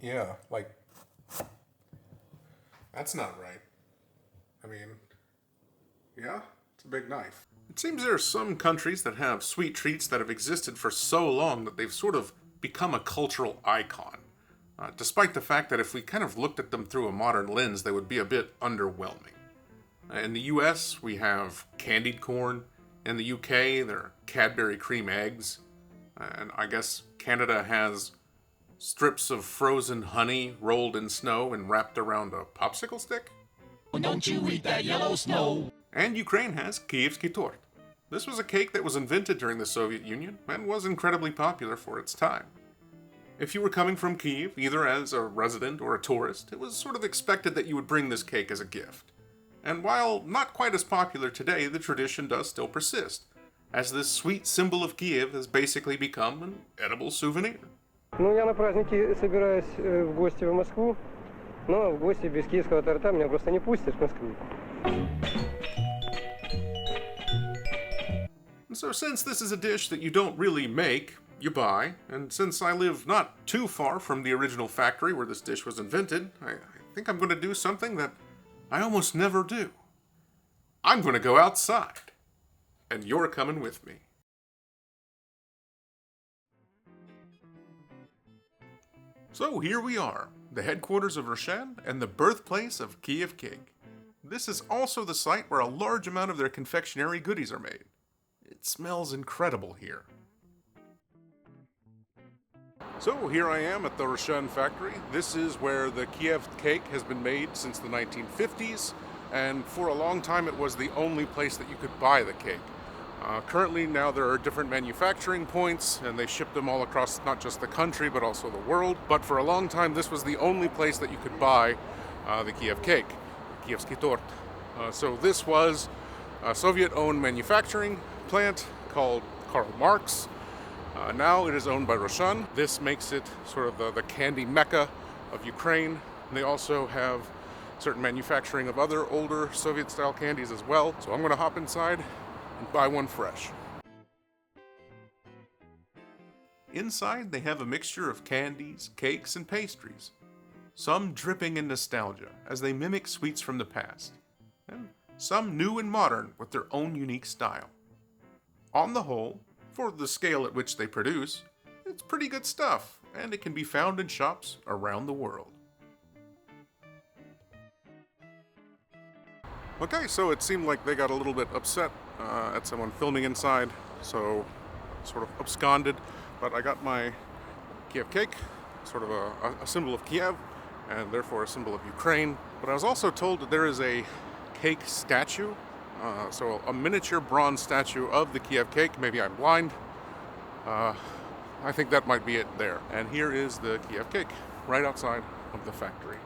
Yeah, like, that's not right. I mean, yeah, it's a big knife. It seems there are some countries that have sweet treats that have existed for so long that they've sort of become a cultural icon. Despite the fact that if we kind of looked at them through a modern lens, they would be a bit underwhelming. In the US, we have candied corn. In the UK, there are Cadbury cream eggs. And I guess Canada has strips of frozen honey rolled in snow and wrapped around a popsicle stick. Don't you eat that yellow snow. And Ukraine has Kyievський Торт. This was a cake that was invented during the Soviet Union and was incredibly popular for its time. If you were coming from Kyiv, either as a resident or a tourist, it was sort of expected that you would bring this cake as a gift. And while not quite as popular today, the tradition does still persist, as this sweet symbol of Kyiv has basically become an edible souvenir. Ну, я на праздники собираюсь в гости в Москву, но в гости без киевского торта меня просто не пустят в Москву. So since this is a dish that you don't really make, you buy, and since I live not too far from the original factory where this dish was invented, I think I'm going to do something that I almost never do. I'm going to go outside, and you're coming with me. So here we are, the headquarters of Roshan and the birthplace of Kyievський. This is also the site where a large amount of their confectionery goodies are made. It smells incredible here. So here I am at the Roshan factory. This is where the Kyiv cake has been made since the 1950s, and for a long time it was the only place that you could buy the cake. Currently now there are different manufacturing points, and they ship them all across not just the country but also the world. But for a long time this was the only place that you could buy the Kyiv cake, Kyievський Торт. So this was a Soviet-owned manufacturing plant called Karl Marx. Now it is owned by Roshan. This makes it sort of the candy mecca of Ukraine. And they also have certain manufacturing of other older Soviet-style candies as well. So I'm going to hop inside and buy one fresh. Inside, they have a mixture of candies, cakes, and pastries. Some dripping in nostalgia as they mimic sweets from the past. And some new and modern with their own unique style. On the whole, for the scale at which they produce, it's pretty good stuff, and it can be found in shops around the world. Okay, so it seemed like they got a little bit upset at someone filming inside, so sort of absconded, but I got my Kyiv cake, sort of a symbol of Kiev, and therefore a symbol of Ukraine. But I was also told that there is a cake statue. So a miniature bronze statue of the Kyiv cake. Maybe I'm blind. I think that might be it there. And here is the Kyiv cake, right outside of the factory.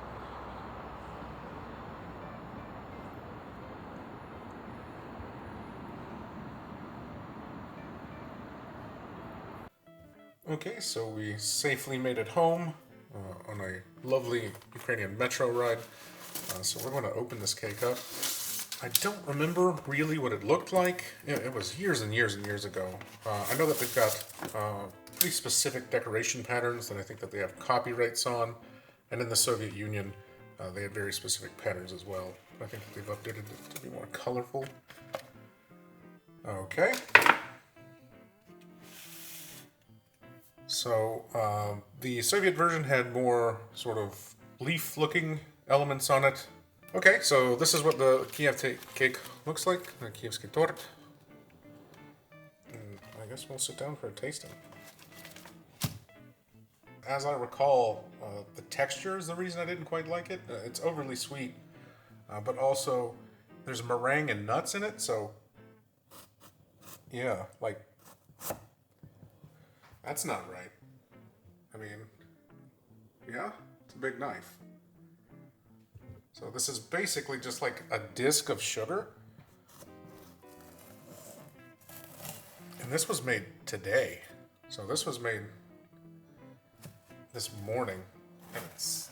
Okay, so we safely made it home on a lovely Ukrainian metro ride. So we're going to open this cake up. I don't remember really what it looked like. It was years and years and years ago. I know that they've got pretty specific decoration patterns that I think that they have copyrights on. And in the Soviet Union, they had very specific patterns as well. I think that they've updated it to be more colorful. Okay. So the Soviet version had more sort of leaf-looking elements on it. Okay, so this is what the Kyiv cake looks like, the Kyievський Торт. And I guess we'll sit down for a tasting. As I recall, the texture is the reason I didn't quite like it. It's overly sweet, but also there's meringue and nuts in it, so yeah, like, that's not right. I mean, yeah, it's a big knife. So this is basically just like a disc of sugar. And this was made today. So this was made this morning, and it's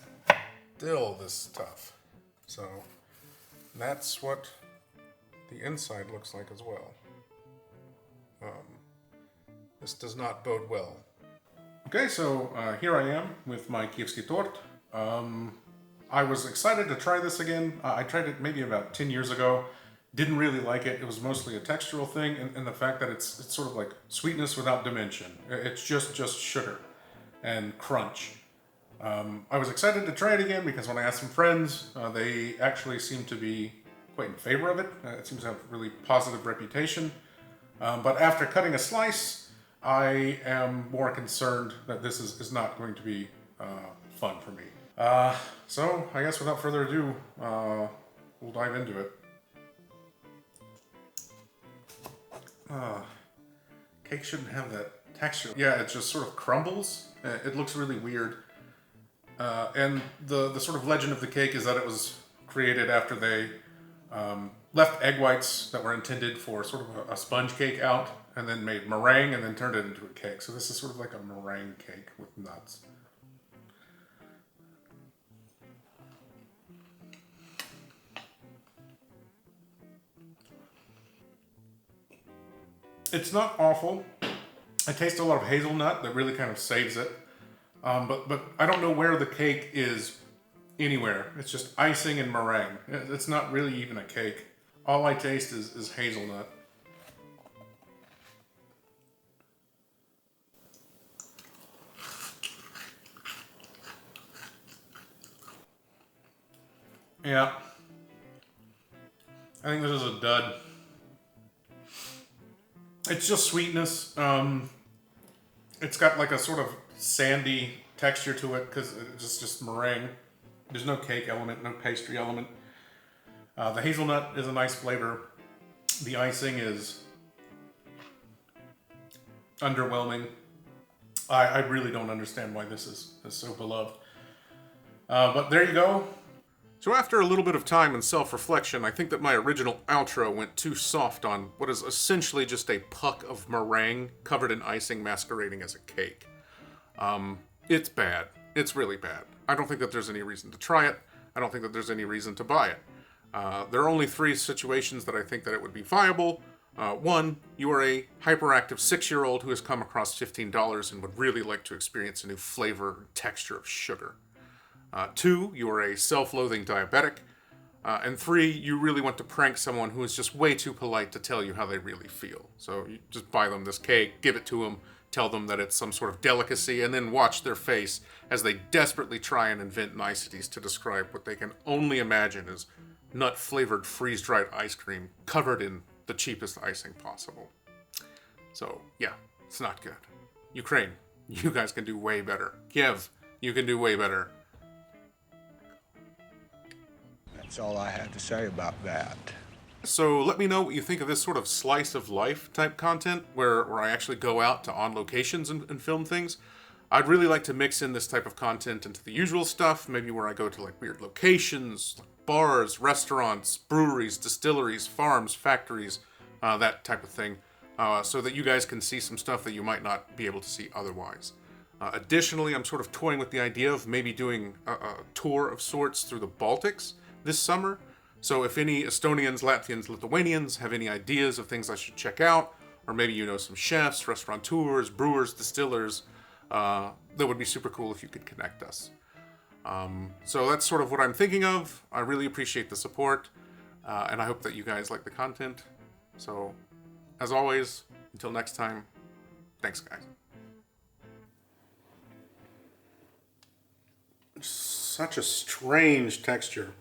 still this tough. So that's what the inside looks like as well. This does not bode well. Okay, so here I am with my Kyievський Торт. I was excited to try this again. I tried it maybe about 10 years ago. Didn't really like it. It was mostly a textural thing, and the fact that it's sort of like sweetness without dimension. It's just sugar and crunch. I was excited to try it again because when I asked some friends, they actually seem to be quite in favor of it. It seems to have a really positive reputation. But after cutting a slice, I am more concerned that this is not going to be fun for me. So I guess without further ado, we'll dive into it. Cake shouldn't have that texture. Yeah, it just sort of crumbles. It looks really weird. And the sort of legend of the cake is that it was created after they left egg whites that were intended for sort of a sponge cake out, and then made meringue and then turned it into a cake. So this is sort of like a meringue cake with nuts. It's not awful. I taste a lot of hazelnut that really kind of saves it. But I don't know where the cake is anywhere. It's just icing and meringue. It's not really even a cake. All I taste is hazelnut. Yeah. I think this is a dud. It's just sweetness. It's got like a sort of sandy texture to it because it's just meringue. There's no cake element, no pastry element. The hazelnut is a nice flavor. The icing is underwhelming. I really don't understand why this is so beloved. But there you go. So after a little bit of time and self-reflection, I think that my original outro went too soft on what is essentially just a puck of meringue covered in icing masquerading as a cake. It's bad. It's really bad. I don't think that there's any reason to try it. I don't think that there's any reason to buy it. There are only 3 situations that I think that it would be viable. 1, you are a hyperactive 6-year-old who has come across $15 and would really like to experience a new flavor and texture of sugar. 2, you are a self-loathing diabetic. And 3, you really want to prank someone who is just way too polite to tell you how they really feel. So you just buy them this cake, give it to them, tell them that it's some sort of delicacy, and then watch their face as they desperately try and invent niceties to describe what they can only imagine as nut-flavored freeze-dried ice cream covered in the cheapest icing possible. So, yeah, it's not good. Ukraine, you guys can do way better. Kyiv, you can do way better. That's all I had to say about that. So let me know what you think of this sort of slice of life type content where I actually go out to on locations and film things. I'd really like to mix in this type of content into the usual stuff, maybe where I go to like weird locations, like bars, restaurants, breweries, distilleries, farms, factories, that type of thing, so that you guys can see some stuff that you might not be able to see otherwise. Additionally, I'm sort of toying with the idea of maybe doing a tour of sorts through the Baltics this summer. So if any Estonians, Latvians, Lithuanians have any ideas of things I should check out, or maybe you know some chefs, restaurateurs, brewers, distillers, that would be super cool if you could connect us. So that's sort of what I'm thinking of. I really appreciate the support, and I hope that you guys like the content. So, as always, until next time, thanks guys. Such a strange texture.